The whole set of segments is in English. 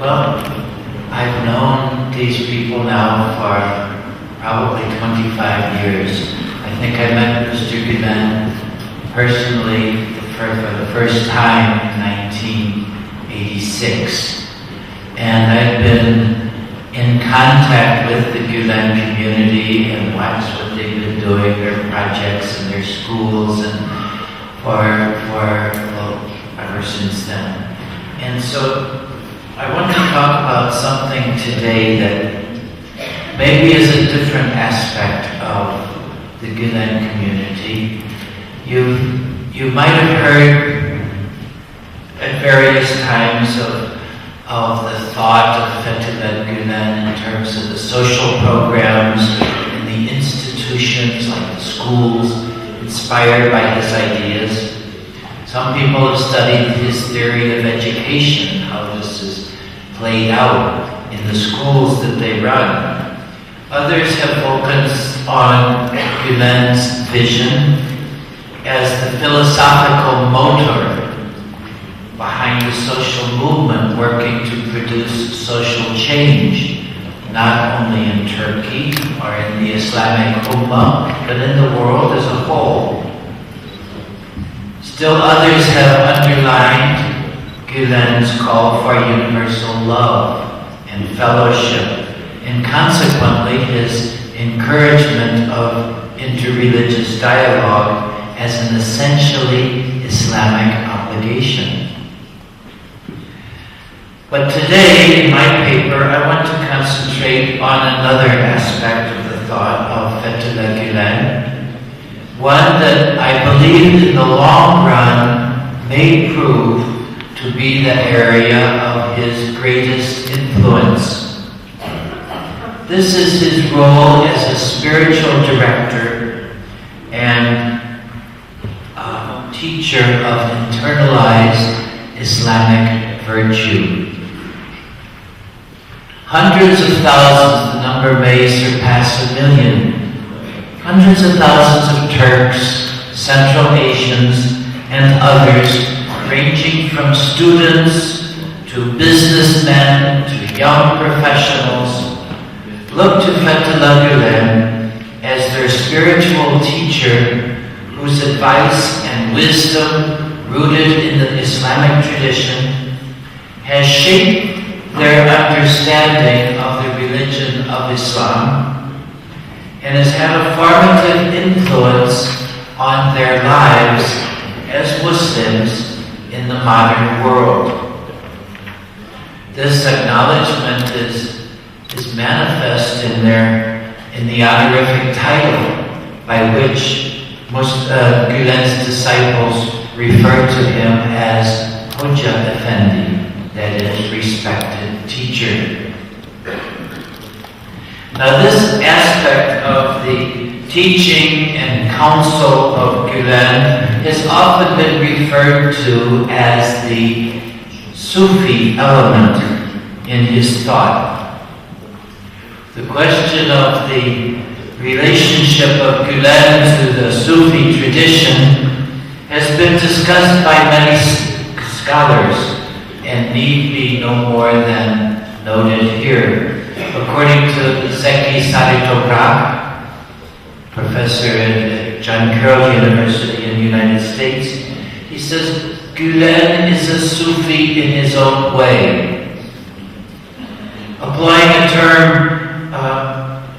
Well, I've known these people now for probably 25 years. I think I met Mr. Gülen personally for the first time in 1986. And I've been in contact with the Gülen community and watched what they've been doing, their projects and their schools, and ever since then. And so I want to talk about something today that maybe is a different aspect of the Gülen community. You might have heard at various times of the thought of Fethullah Gülen in terms of the social programs and the institutions like the schools inspired by his ideas. Some people have studied his theory of education, how this is played out in the schools that they run. Others have focused on Gülen's vision as the philosophical motor behind the social movement working to produce social change, not only in Turkey or in the Islamic Ummah, but in the world as a whole. Still others have underlined Gülen's call for universal love and fellowship, and consequently his encouragement of interreligious dialogue as an essentially Islamic obligation. But today, in my paper, I want to concentrate on another aspect of the thought of Fethullah Gülen, one that I believe in the long run may prove to be the area of his greatest influence. This is his role as a spiritual director and teacher of internalized Islamic virtue. Hundreds of thousands, the number may surpass 1 million. Hundreds of thousands of Turks, Central Asians, and others, ranging from students to businessmen to young professionals, look to Fethullah Gülen as their spiritual teacher whose advice and wisdom, rooted in the Islamic tradition, has shaped their understanding of the religion of Islam and has had a formative influence on their lives as Muslims in the modern world. This acknowledgement is manifest in the honorific title by which Gülen's disciples refer to him as Hoca Efendi, that is, respected teacher. Now this aspect of the teaching and counsel of Gülen has often been referred to as the Sufi element in his thought. The question of the relationship of Gülen to the Sufi tradition has been discussed by many scholars and need be no more than noted here. According to Zeki Saritoprak, professor at John Carroll University in the United States, he says, Gülen is a Sufi in his own way. Applying a term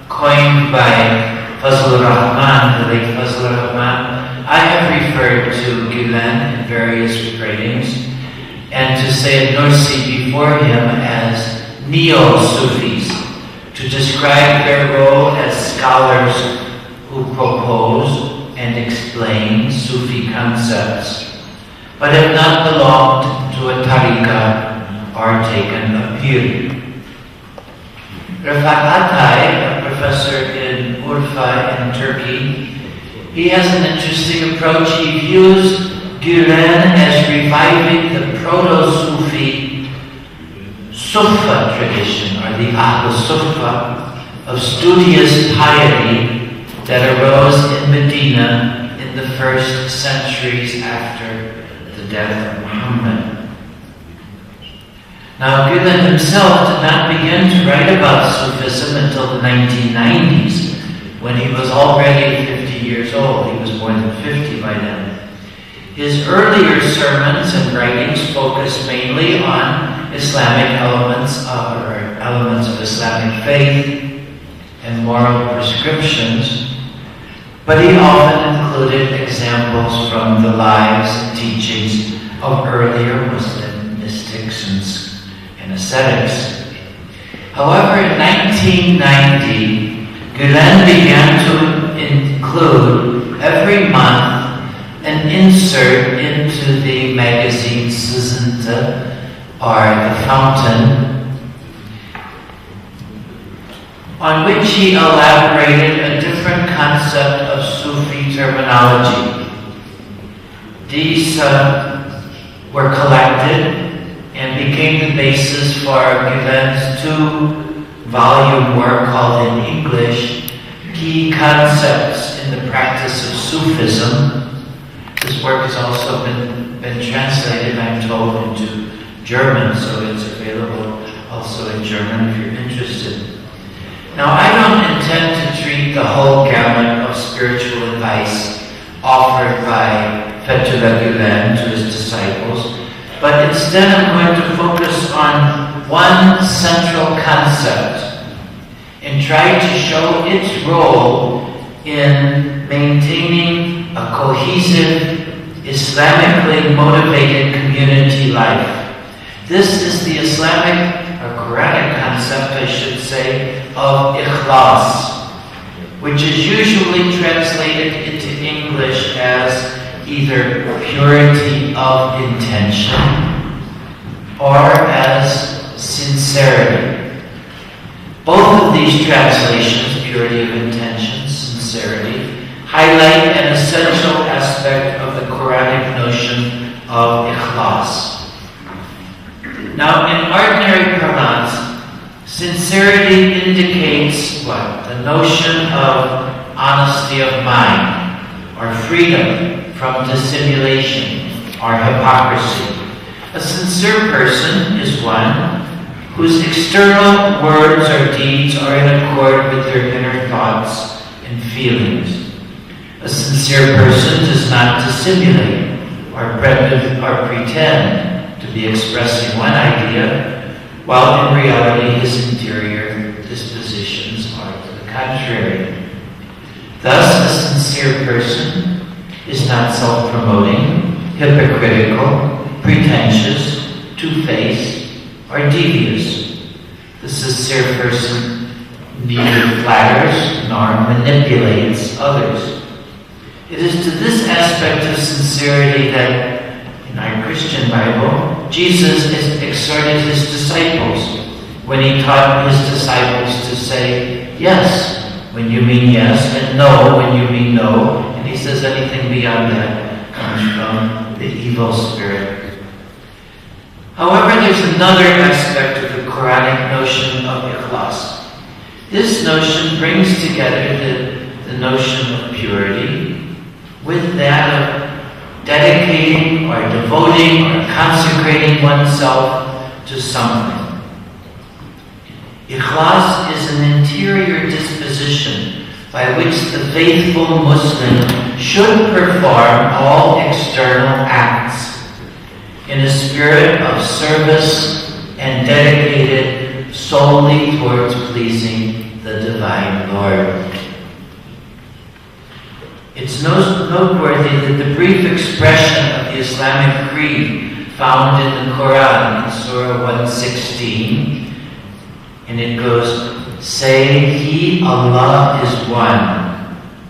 coined by Fazlur Rahman, the late Fazlur Rahman, I have referred to Gülen in various writings, and to Sayyid Nursi before him as neo-Sufis, to describe their role as scholars who propose and explain Sufi concepts, but have not belonged to a tariqah or taken a pir. Rafat Atay, a professor in Urfa in Turkey, he has an interesting approach. He views Gülen as reviving the proto-Sufi Sufa tradition, or the Ahl Sufa, of studious piety that arose in Medina in the first centuries after the death of Muhammad. Now, Gülen himself did not begin to write about Sufism until the 1990s, when he was already 50 years old. He was more than 50 by then. His earlier sermons and writings focused mainly on Islamic elements of Islamic faith and moral prescriptions, but he often included examples from the lives and teachings of earlier Muslim mystics and ascetics. However, in 1990, Gülen began to include every month an insert into the magazine Sızıntı, or The Fountain, on which he elaborated a different concept of Sufi terminology. These were collected and became the basis for Gülen's 2-volume work called in English, Key Concepts in the Practice of Sufism. This work has also been translated, I'm told, into German, so it's available also in German if you're interested. Now, I don't intend to treat the whole gamut of spiritual advice offered by Fethullah Gülen to his disciples, but instead I'm going to focus on one central concept and try to show its role in maintaining a cohesive, Islamically motivated community life. This is the Islamic, or Quranic concept, I should say, of ikhlas, which is usually translated into English as either purity of intention or as sincerity. Both of these translations, purity of intention, sincerity, highlight an essential aspect of the Quranic notion of ikhlas. Now, in ordinary parlance, sincerity indicates what? The notion of honesty of mind, or freedom from dissimulation or hypocrisy. A sincere person is one whose external words or deeds are in accord with their inner thoughts and feelings. A sincere person does not dissimulate or pretend to be expressing one idea, while in reality his interior dispositions are to the contrary. Thus, a sincere person is not self-promoting, hypocritical, pretentious, two-faced, or devious. The sincere person neither flatters nor manipulates others. It is to this aspect of sincerity that, in our Christian Bible, Jesus exhorted his disciples when he taught his disciples to say yes when you mean yes, and no when you mean no. And he says anything beyond that comes from the evil spirit. However, there's another aspect of the Quranic notion of ikhlas. This notion brings together the notion of purity with that of dedicating or devoting or consecrating oneself to something. Ikhlas is an interior disposition by which the faithful Muslim should perform all external acts in a spirit of service and dedicated solely towards pleasing the Divine Lord. It's noteworthy that the brief expression of the Islamic creed found in the Quran in Surah 116, and it goes, say, He, Allah, is one.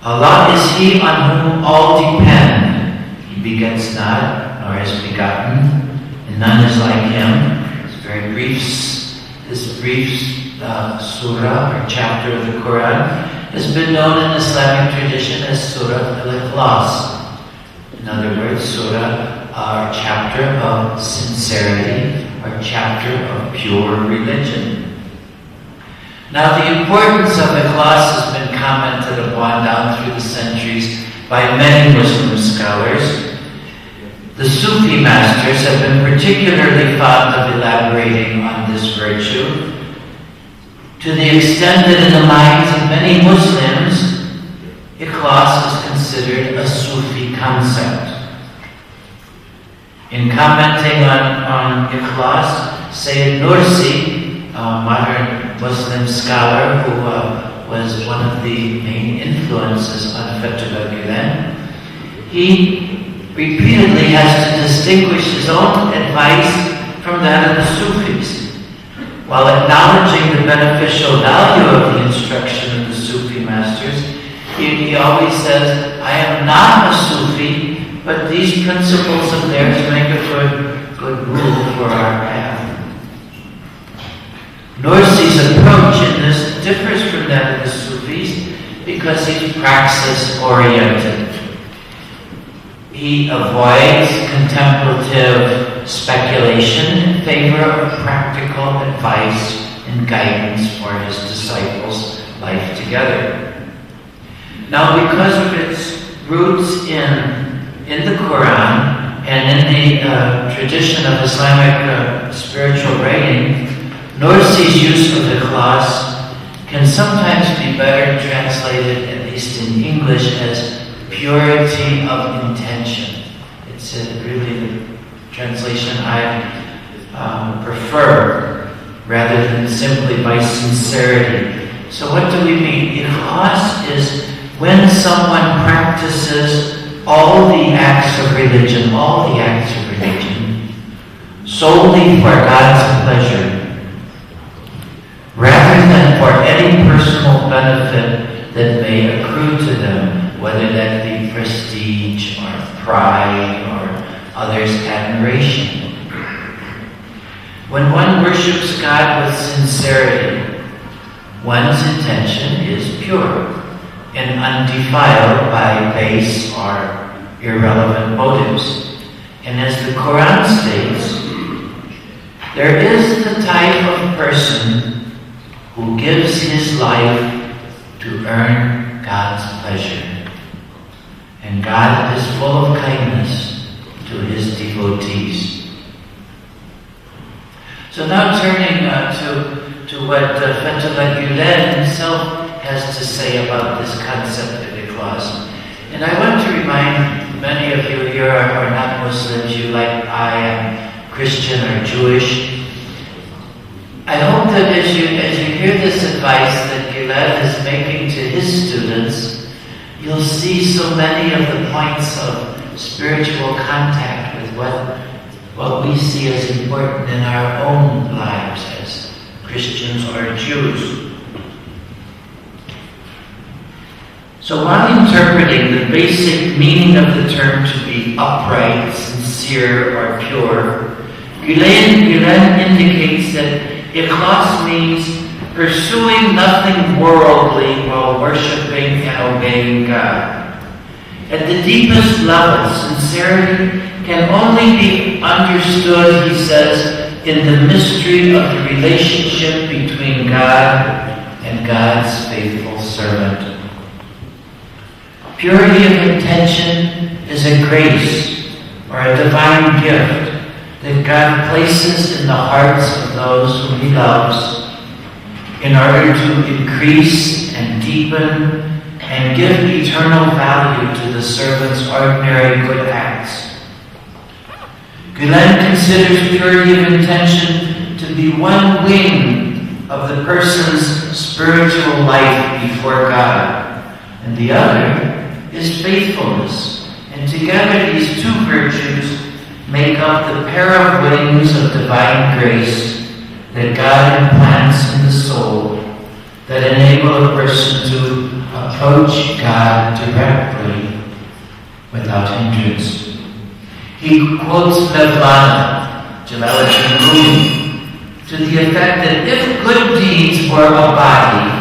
Allah is He on whom all depend. He begets not, nor is begotten, and none is like Him. It's very brief. This brief surah or chapter of the Quran has been known in Islamic tradition as Surah Al-Ikhlas. In other words, surah or chapter of sincerity or chapter of pure religion. Now, the importance of Ikhlas has been commented upon down through the centuries by many Muslim scholars. The Sufi masters have been particularly fond of elaborating on this virtue, to the extent that in the minds of many Muslims, ikhlas is considered a Sufi concept. In commenting on ikhlas, Sayyid Nursi, a modern Muslim scholar who was one of the main influences on Fethullah Gülen, he repeatedly has to distinguish his own advice from that of the Sufis. While acknowledging the beneficial value of the instruction of the Sufi masters, he always says, I am not a Sufi, but these principles of theirs make a good rule for our path. Nursi's approach in this differs from that of the Sufis because he's praxis-oriented. He avoids contemplative speculation in favor of practical advice and guidance for his disciples' life together. Now, because of its roots in the Quran and in the tradition of Islamic spiritual writing, Nursi's use of ikhlas can sometimes be better translated, at least in English, as purity of intention. It's really the translation I prefer, rather than simply by sincerity. So what do we mean? Ikhlas is when someone practices all the acts of religion, solely for God's pleasure, rather than for any personal benefit that may accrue to them, whether that be prestige or pride or others' admiration. When one worships God with sincerity, one's intention is pure and undefiled by base or irrelevant motives. And as the Quran states, there is the type of person who gives his life to earn God's pleasure. And God is full of kindness to his devotees. So now turning to what Fethullah Gülen himself has to say about this concept of ikhlas. And I want to remind many of you here are not Muslims, you like I am Christian or Jewish. I hope that as you hear this advice that Gülen is making to his students, you'll see so many of the points of spiritual contact with what we see as important in our own lives as Christians or Jews. So while interpreting the basic meaning of the term to be upright, sincere, or pure, Gülen indicates that ikhlas means pursuing nothing worldly while worshiping and obeying God. At the deepest level, sincerity can only be understood, he says, in the mystery of the relationship between God and God's faithful servant. Purity of intention is a grace or a divine gift that God places in the hearts of those whom he loves in order to increase and deepen and give eternal value to the servant's ordinary good acts. Gülen considers purity of intention to be one wing of the person's spiritual life before God, and the other is faithfulness. And together these two virtues make up the pair of wings of divine grace that God implants in the soul that enable a person to approach God directly without hindrance. He quotes Mevlana, Jalaluddin Rumi, to the effect that if good deeds were a body,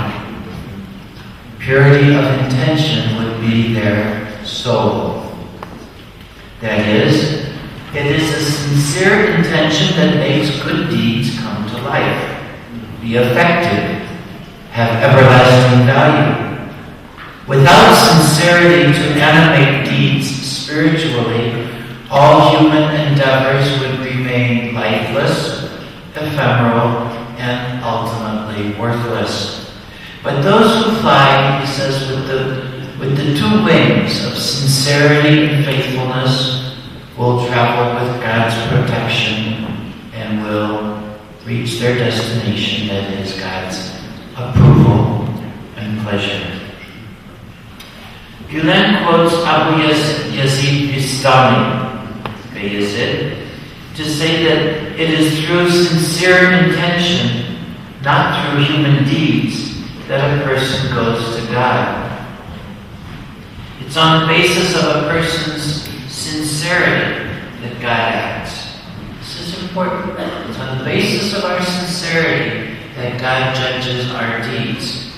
purity of intention would be their soul. That is, it is a sincere intention that makes good deeds come to life, be effective, have everlasting value. Without sincerity to animate deeds spiritually, all human endeavors would remain lifeless, ephemeral, and ultimately worthless. But those who fly, he says, with the two wings of sincerity and faithfulness will travel with God's protection and will reach their destination, that is God's approval and pleasure. Gülen quotes Abu Yazid Bistami, Bayezid, to say that it is through sincere intention, not through human deeds, that a person goes to God. It's on the basis of a person's sincerity that God acts. This is important. It's on the basis of our sincerity that God judges our deeds.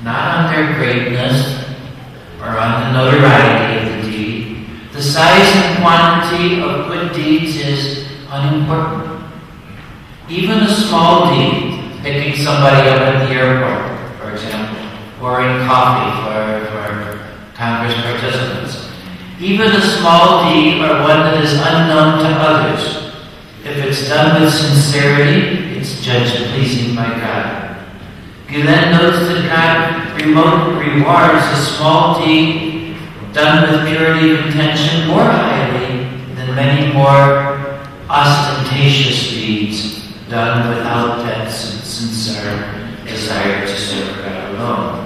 Not on their greatness or on the notoriety of the deed. The size and quantity of good deeds is unimportant. Even a small deed, picking somebody up at the airport, for example, pouring coffee for Congress participants. Even a small deed or one that is unknown to others, if it's done with sincerity, it's judged pleasing by God. Gülen notes that God rewards a small deed done with purity of intention more highly than many more ostentatious deeds done without that sincere desire to serve God alone.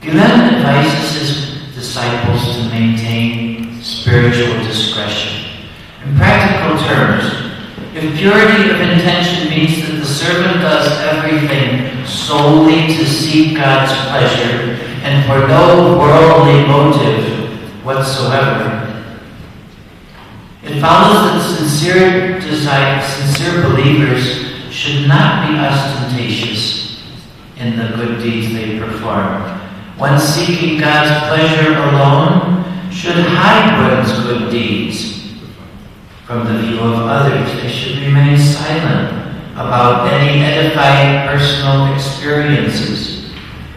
Gülen advises his disciples to maintain spiritual discretion. In practical terms, if purity of intention means that the servant does everything solely to seek God's pleasure and for no worldly motive whatsoever, it follows that sincere believers should not be ostentatious in the good deeds they perform. One seeking God's pleasure alone should hide one's good deeds from the view of others. They should remain silent about any edifying personal experiences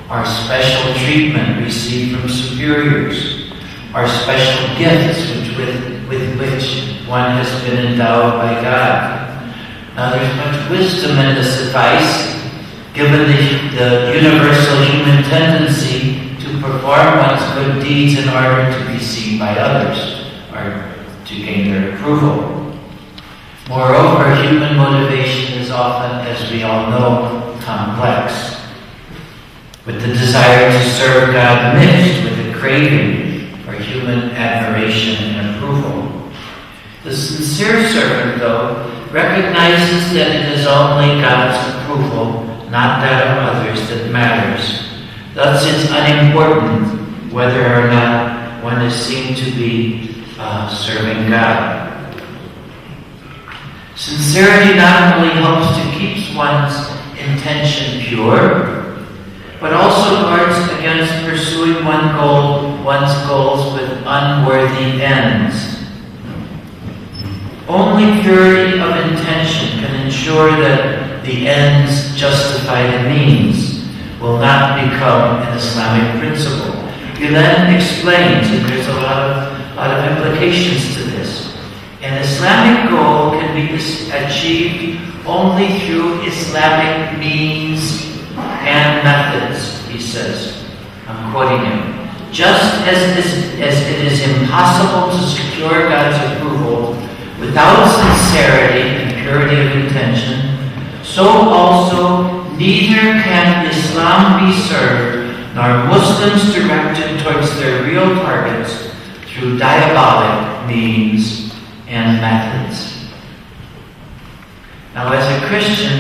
or special treatment received from superiors or special gifts with which one has been endowed by God. Now there's much wisdom in this advice, given the universal human tendency to perform one's good deeds in order to be seen by others or to gain their approval. Moreover, human motivation is often, as we all know, complex, with the desire to serve God mixed with a craving for human admiration and approval. The sincere servant, though, recognizes that it is only God's approval, not that of others, that matters. Thus, it's unimportant whether or not one is seen to be serving God. Sincerity not only helps to keep one's intention pure, but also guards against pursuing one's goals with unworthy ends. Only purity of intention can ensure that the ends justify the means, will not become an Islamic principle. Gülen explains, and there's a lot of implications to this. An Islamic goal can be achieved only through Islamic means and methods, he says. I'm quoting him. Just as it is impossible to secure God's approval without sincerity and purity of intention, so also neither can Islam be served, nor Muslims directed towards their real targets through diabolic means and methods. Now, as a Christian,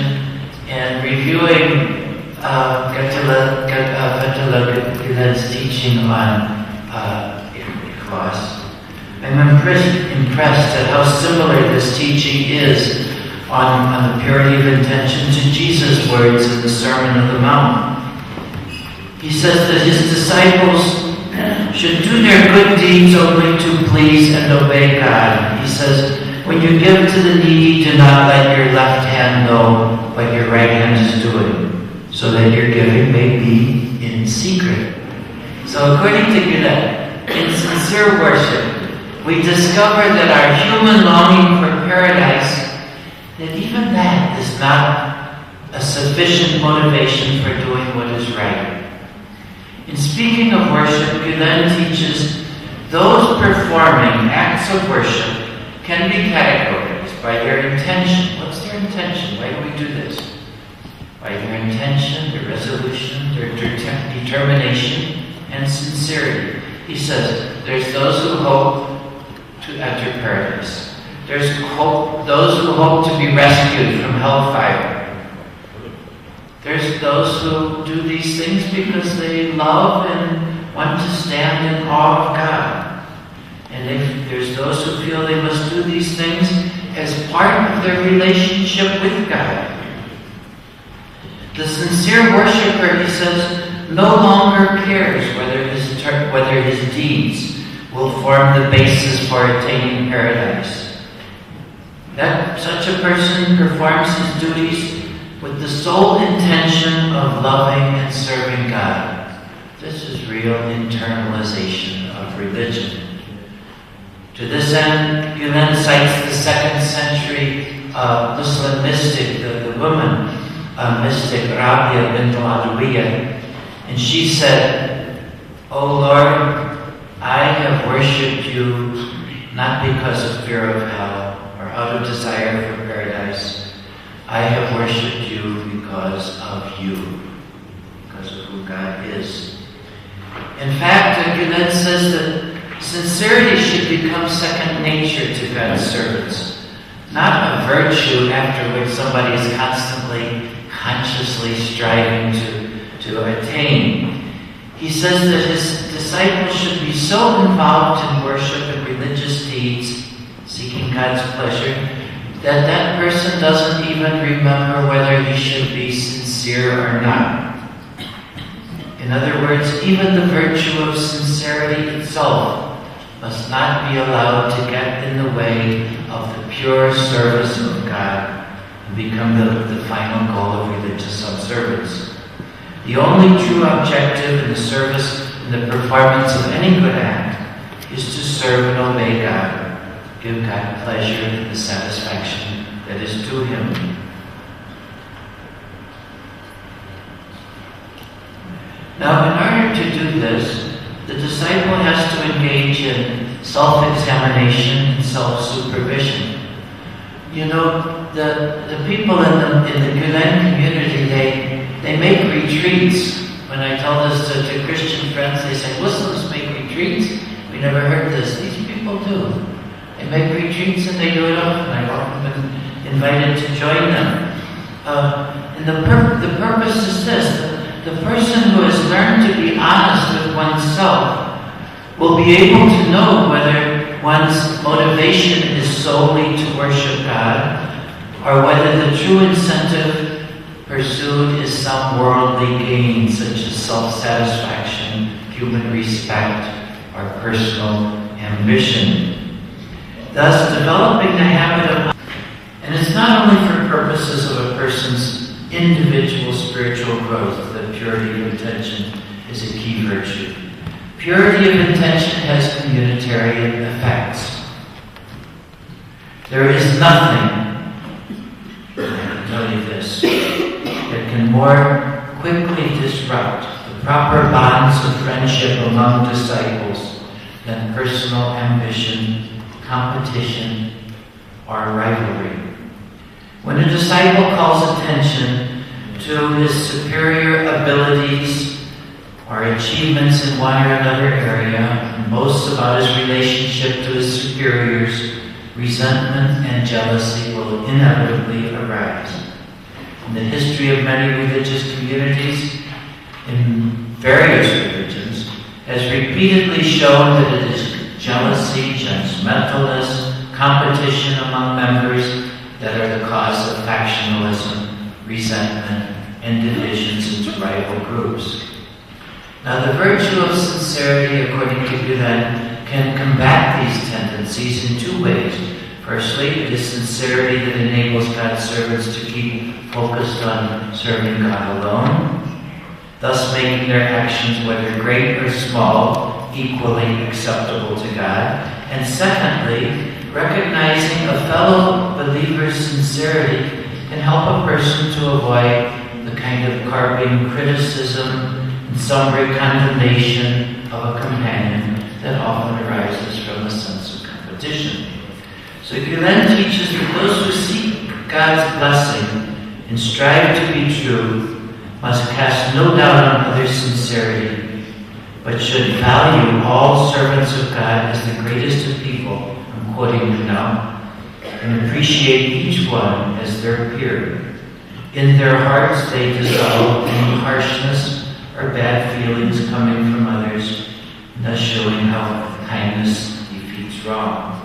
and reviewing Gülen's teaching on ikhlas, I'm impressed at how similar this teaching is on the purity of intention to Jesus' words in the Sermon on the Mount. He says that his disciples should do their good deeds only to please and obey God. He says, when you give to the needy, do not let your left hand know what your right hand is doing, so that your giving may be in secret. So according to Gülen, in sincere worship, we discover that our human longing for paradise, that even that is not a sufficient motivation for doing what is right. In speaking of worship, Gülen teaches those performing acts of worship can be categorized by their intention. What's their intention? Why do we do this? By their intention, their resolution, their determination, and sincerity. He says, there's those who hope to enter paradise. There's those who hope to be rescued from hellfire. There's those who do these things because they love and want to stand in awe of God. And there's those who feel they must do these things as part of their relationship with God. The sincere worshiper, he says, no longer cares whether his deeds will form the basis for attaining paradise. That such a person performs his duties with the sole intention of loving and serving God. This is real internalization of religion. To this end, Gülen cites the 2nd century Muslim mystic, the woman mystic Rabia bint al-Adawiyya, and she said, "O Lord, I have worshipped you not because of fear of hell or out of desire for paradise. I have worshipped you because of you, because of who God is." In fact, Gülen says that sincerity should become second nature to God's servants, not a virtue after which somebody is constantly, consciously striving to attain. He says that his disciples should be so involved in worship and religious deeds, seeking God's pleasure, that that person doesn't even remember whether he should be sincere or not. In other words, even the virtue of sincerity itself must not be allowed to get in the way of the pure service of God and become the final goal of religious observance. The only true objective in the service and the performance of any good act is to serve and obey God, give God pleasure and the satisfaction that is due Him. Now, in order to do this, the disciple has to engage in self-examination and self-supervision. You know, the people in the Gülen community, they make retreats. When I tell this to Christian friends, they say, Muslims make retreats? We never heard this. These people do. They make retreats and they do it often. I've often been invited to join them. And the purpose is this. The person who has learned to be honest with oneself will be able to know whether one's motivation is solely to worship God, or whether the true incentive pursued is some worldly gain, such as self-satisfaction, human respect, or personal ambition. Thus, developing the habit of, and it's not only for purposes of a person's individual spiritual growth that purity of intention is a key virtue. Purity of intention has communitarian effects. There is nothing, I can tell you this, that can more quickly disrupt the proper bonds of friendship among disciples than personal ambition, competition, or rivalry. When a disciple calls attention to his superior abilities or achievements in one or another area and boasts about his relationship to his superiors, resentment and jealousy will inevitably arise. In the history of many religious communities, in various religions, has repeatedly shown that it is jealousy, judgmentalness, competition among members that are the cause of factionalism, resentment, and divisions into rival groups. Now, the virtue of sincerity, according to Gülen, can combat these tendencies in two ways. Firstly, it is sincerity that enables God's servants to keep focused on serving God alone, thus making their actions, whether great or small, equally acceptable to God. And secondly, recognizing a fellow believer's sincerity can help a person to avoid the kind of carping criticism and summary condemnation of a companion that often arises from a sense of competition. So Gülen teaches that those who seek God's blessing and strive to be true must cast no doubt on others' sincerity, but should value all servants of God as the greatest of people, I'm quoting you now, and appreciate each one as their peer. In their hearts they dissolve any harshness or bad feelings coming from others, thus showing how kindness defeats wrong.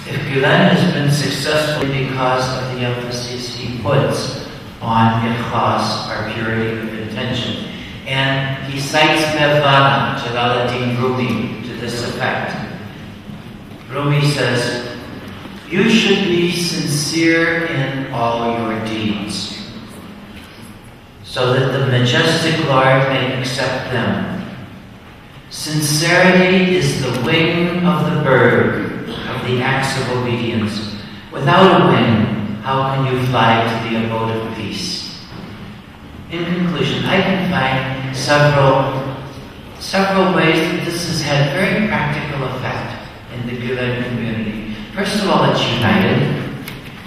If Gülen has been successful because of the emphasis he puts on ikhlas, our purity of intention, and he cites Mevlana, Jalaluddin Rumi, to this effect. Rumi says, "You should be sincere in all your deeds, so that the majestic Lord may accept them. Sincerity is the wing of the bird, of the acts of obedience. Without a wing, how can you fly to the abode of peace?" In conclusion, I can find several ways that this has had very practical effect in the Gülen community. First of all, it's united.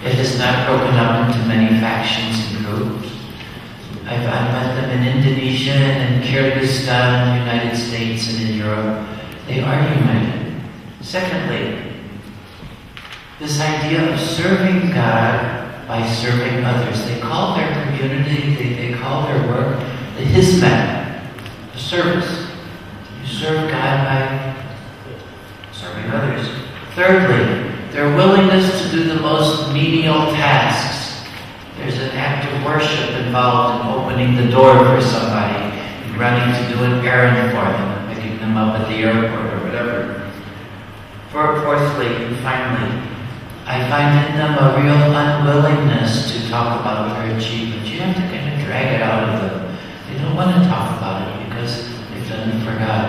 It has not broken up into many factions and groups. I've met them in Indonesia and in Kyrgyzstan, the United States, and in Europe. They are united. Secondly, this idea of serving God by serving others. They call their community, they call their work the Hizmet, the service. You serve God by serving others. Thirdly, their willingness to do the most menial tasks. There's an act of worship involved in opening the door for somebody and running to do an errand for them, picking them up at the airport or whatever. Fourthly and finally, I find in them a real unwillingness to talk about their achievements. You have to kind of drag it out of them. They don't want to talk about it because they've done it for God.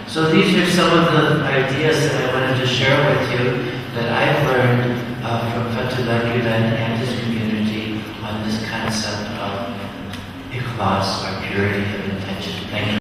So these are some of the ideas that I wanted to share with you that I've learned from Fethullah Gülen and his community on this concept of ikhlas, or purity of intention. Thank you.